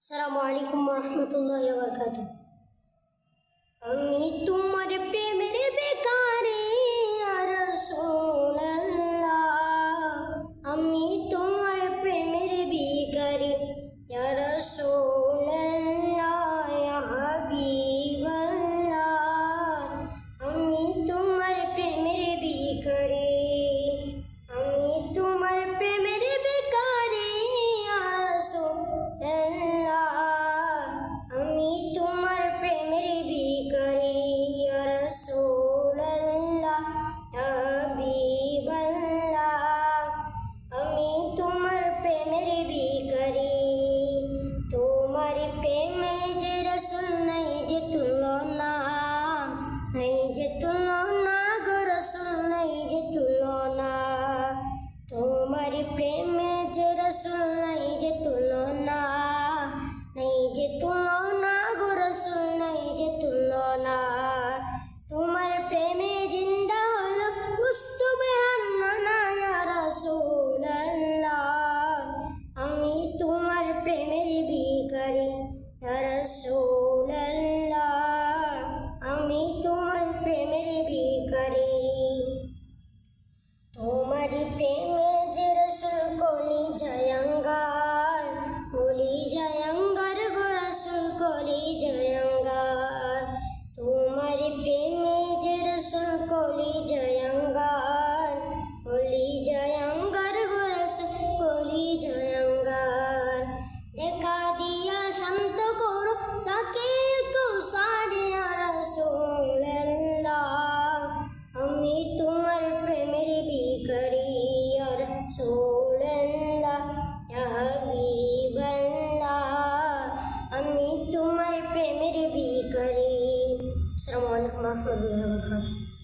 আসসালামু আলাইকুম রহমতুল্লাহি ওয়া বারাকাতুহু। আমি তোমার প্রেমের বেকারে ইয়া রাসূলুল্লাহ, আমি তোমার প্রেমের বেকারে ইয়া রাসূলুল্লাহ, ইয়া হাবিবাল্লাহ, আমি তোমার প্রেমের বেকারে, আমি তোমার প্রেমের বেকারে ইয়া রাসূলুল্লাহ, আমি তোমার প্রেমের ভিখারি ইয়া রাসূলুল্লাহ, ইয়া হাবিবাল্লাহ, আমি তোমার প্রেমের ভিখারি। তোমার প্রেমে যে রাসূল নাই যে তুলনা, নাই যে তুলনা গো রাসূল, নাই যে তুলনা। তোমার প্রেমে যে রাসূল নাই যে তুলনা, নাই যে তুলনা গো রাসূল, নাই যে তুলনা। তোমার প্রেমে জিন্দা হলো মুস্তফা হান্নানা ইয়া রাসূলুল্লাহ, আমি তোমার প্রেমের ভিখারি ইয়া রাসূলুল্লাহ, আমি তোমার প্রেমের ভিখারি। তোমার প্রেমে যে রাসূল কলিজায় আঙ্গার, কলিজায় আঙ্গার গো রাসূল, কলিজায় আঙ্গার। তোমার প্রেমে যে রাসূল কলিজায় আঙ্গার, কলিজায় আঙ্গার গো রাসূল, কলিজায় আঙ্গার। দেখা দিয়া শান্ত করো সাকে কৌসার ইয়া রাসূলুল্লাহ, আমি তোমার প্রেমের ভিখারি ইয়া রাসূলুল্লাহ, ইয়া হাবিবাল্লাহ, আমি তোমার প্রেমের ভিখারি। আসসালামু আলাইকুম ওয়া রাহমাতুল্লাহি ওয়া বারাকাতুহু।